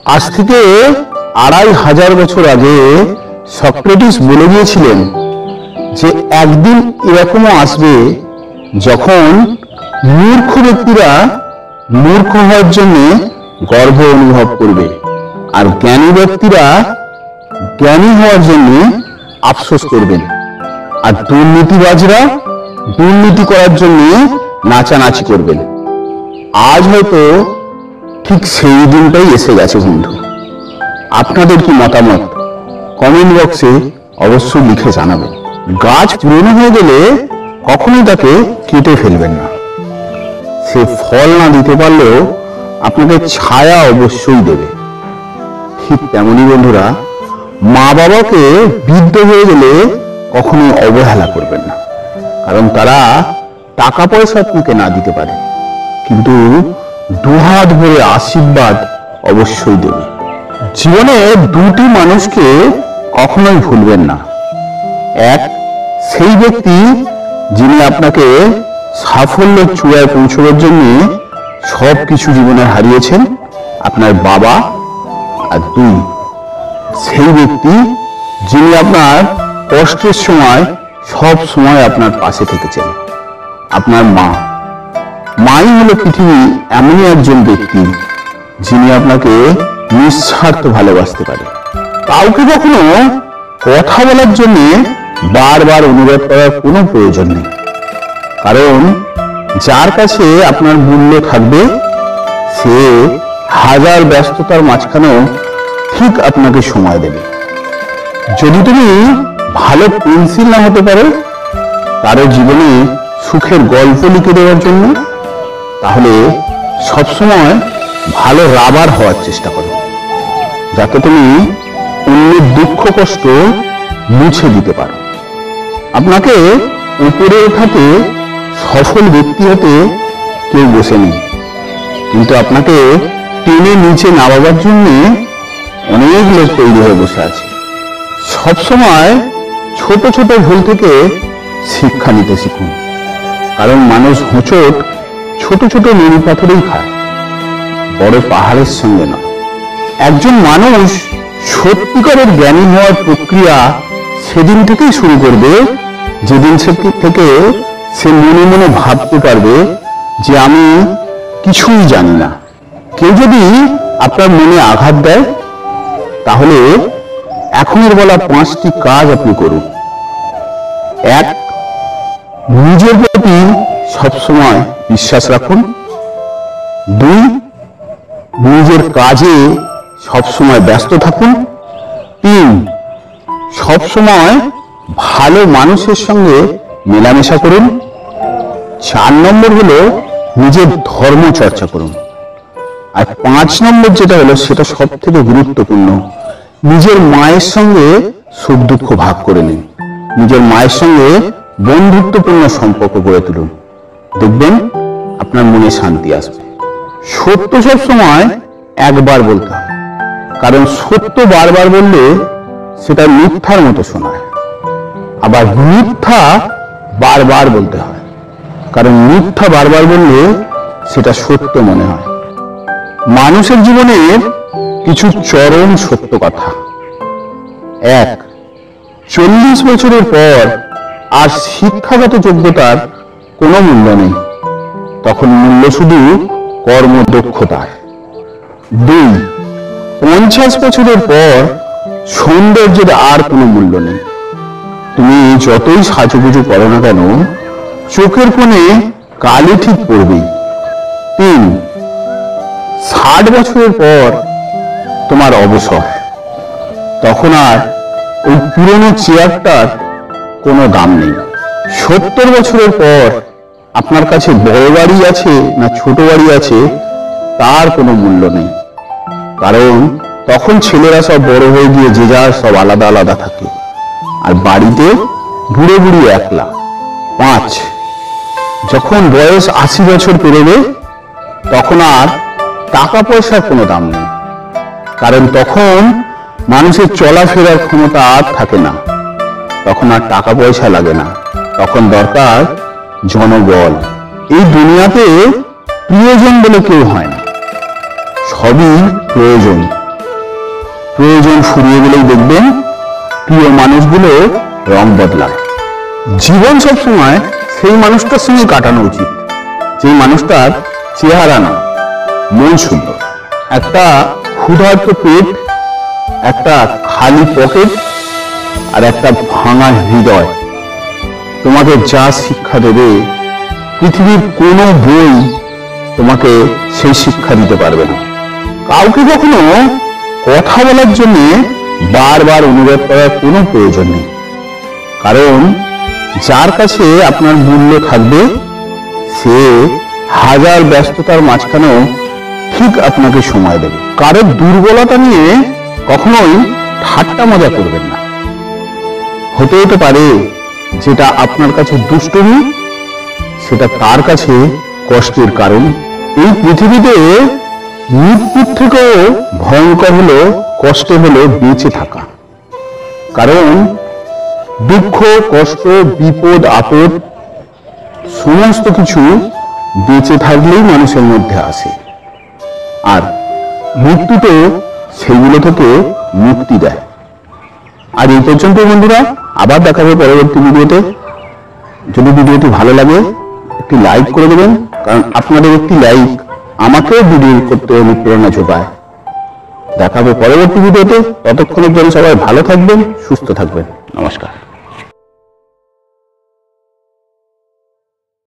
আজ থেকে 2500 বছর আগে সক্রেটিস বলে গিয়েছিলেন যে একদিন এরকমও আসবে যখন মূর্খ ব্যক্তিরা মূর্খ হওয়ার জন্য গর্ব অনুভব করবে, আর জ্ঞানী ব্যক্তিরা জ্ঞানী হওয়ার জন্য আফসোস করবেন, আর দুর্নীতিবাজরা দুর্নীতি করার জন্য নাচানাচি করবেন। আজ হয়তো ঠিক সেই দিনটাই এসে গেছে বন্ধু। আপনাদের কি মতামত কমেন্ট বক্সে অবশ্যই লিখে জানাবেন। গাছ পুরনো হয়ে গেলে কখনোই তাকে কেটে ফেলবেন না। সে ফল না দিতে পারলেও আপনাকে ছায়া অবশ্যই দেবে। ঠিক তেমনি বন্ধুরা, মা বাবাকে বৃদ্ধ হয়ে গেলে কখনোই অবহেলা করবেন না, কারণ তারা টাকা পয়সা আপনাকে না দিতে পারে, কিন্তু দুহাত ভরে আশীর্বাদ অবশ্যই দেবে। জীবনে দুটি মানুষকে কখনোই ভুলবেন না। এক, সেই ব্যক্তি যিনি আপনাকে সাফল্যের চূড়ায় পৌঁছবার জন্য সবকিছু জীবনে হারিয়েছেন, আপনার বাবা। আর দুই, সেই ব্যক্তি যিনি আপনার কষ্টের সময় সব সময় আপনার পাশে থেকেছেন, আপনার মা। মাই হলো পৃথিবী এমনই একজন ব্যক্তি যিনি আপনাকে নিঃস্বার্থ ভালোবাসতে পারে। কাউকে কখনো কথা বলার জন্য বারবার অনুরোধ করার কোনো প্রয়োজন নেই, কারণ যার কাছে আপনার মূল্য থাকবে সে হাজার ব্যস্ততার মাঝখানেও ঠিক আপনাকে সময় দেবে। যদি তুমি ভালো পেন্সিল না হতে পারো কারো জীবনে সুখের গল্প লিখে দেওয়ার জন্য, তাহলে সবসময় ভালো রাবার হওয়ার চেষ্টা করো, যাতে তুমি অন্যের দুঃখ কষ্ট মুছে দিতে পারো। আপনাকে উপরে ওঠাতে, সফল ব্যক্তি হতে কেউ বসেনি, কিন্তু আপনাকে টেনে নিচে নামাবার জন্য অনেক লোক তৈরি হয়ে বসে আছে। সবসময় ছোট ছোট ভুল থেকে শিক্ষা নিতে শিখুন, কারণ মানুষ হোঁচট ছোট ছোট নুড়ি পাথরেই খায়, বড় পাহাড়ের সঙ্গে নয়। একজন মানুষ সত্যিকারের জ্ঞানী হওয়ার প্রক্রিয়া সেদিন থেকেই শুরু করবে যেদিন থেকে সে মনে মনে ভাবতে পারবে যে আমি কিছুই জানি না। কেউ যদি আপনার মনে আঘাত দেয়, তাহলে এখনের বলা 5টি কাজ আপনি করুন। 1, নিজের প্রতি সবসময় বিশ্বাস রাখুন। 2, নিজের কাজে সবসময় ব্যস্ত থাকুন। 3, সবসময় ভালো মানুষের সঙ্গে মেলামেশা করুন। 4 নম্বর হলো নিজের ধর্ম চর্চা করুন। আর 5 নম্বর যেটা হলো, সেটা সব থেকে গুরুত্বপূর্ণ, নিজের মায়ের সঙ্গে সুখ দুঃখ ভাগ করে নিন। নিজের মায়ের সঙ্গে বন্ধুত্বপূর্ণ সম্পর্ক গড়ে তুলুন, দেখবেন আপনার মনে শান্তি আসবে। সত্য সব সময় একবার বলতে হয়, কারণ সত্য বারবার বললে সেটা মিথ্যার মতো শোনায়। আবার মিথ্যা বারবার বলতে হয়, কারণ মিথ্যা বারবার বললে সেটা সত্য মনে হয়। মানুষের জীবনের কিছু চরম সত্য কথা। 1, 40 বছরের পর আর শিক্ষাগত যোগ্যতার কোনো মূল্য নেই, তখন মূল্য শুধু কর্মদক্ষতায়। 2, 50 বছরের পর সৌন্দর্যের আর কোনো মূল্য নেই, তুমি যতই সাজুগুজু করো না কেন চোখের কোণে কালি ঠিক পড়বেই। 3, 60 বছরের পর তোমার অবসর, তখন আর ওই পুরনো চেয়ারটার কোনো দাম নেই। 70 বছরের পর আপনার কাছে বড় বাড়ি আছে না ছোট বাড়ি আছে তার কোনো মূল্য নেই, কারণ তখন ছেলেরা সব বড় হয়ে গিয়ে যে যার সব আলাদা আলাদা থাকে, আর বাড়িতে বুড়ো বুড়ি একলা। 5, যখন বয়স 80 বছর পেরোবে তখন আর টাকা পয়সার কোনো দাম নেই, কারণ তখন মানুষের চলাফেরার ক্ষমতা আর থাকে না, তখন আর টাকা পয়সা লাগে না, তখন দরকার জনবল। এই দুনিয়াতে প্রিয়জন বলে কেউ হয় না, সবই প্রয়োজন, প্রয়োজন ফুরিয়ে গেলেই দেখবেন প্রিয় মানুষগুলো রং বদলায়। জীবন সবসময় সেই মানুষটার সঙ্গে কাটানো উচিত যে মানুষটার চেহারা না, মন সুন্দর। একটা ক্ষুধার্ত পেট, একটা খালি পকেট আর একটা ভাঙা হৃদয় তোমাকে যা শিক্ষা দেবে পৃথিবীর কোনো বই তোমাকে সেই শিক্ষা দিতে পারবে না। কাউকে কখনো কথা বলার জন্য বারবার অনুরোধ করার কোনো প্রয়োজন নেই, কারণ যার কাছে আপনার মূল্য থাকবে সে হাজার ব্যস্ততার মাঝখানেও ঠিক আপনাকে সময় দেবে। কারোর দুর্বলতা নিয়ে কখনোই ঠাট্টা মজা করবেন না। হতে পারে যেটা আপনার কাছে দুষ্টুমি, সেটা তার কাছে কষ্টের কারণ। এই পৃথিবীতে মৃত্যুর থেকেও ভয়ঙ্কর হলো, কষ্টে হলো বেঁচে থাকা। কারণ দুঃখ, কষ্ট, বিপদ, আপদ সমস্ত কিছু বেঁচে থাকলেই মানুষের মধ্যে আসে, আর মৃত্যু তো সেগুলো থেকে মুক্তি দেয়। আর এই পর্যন্ত বন্ধুরা, আবার দেখা হবে পরবর্তী ভিডিওতে। যদি ভিডিওটি ভালো লাগে একটি লাইক করে দেবেন, কারণ আপনাদের একটি লাইক আমাকেও ভিডিও করতে অনুপ্রেরণা যোগায়। দেখা হবে পরবর্তী ভিডিওতে। ততক্ষণের জন্য সবাই ভালো থাকবেন, সুস্থ থাকবেন। নমস্কার।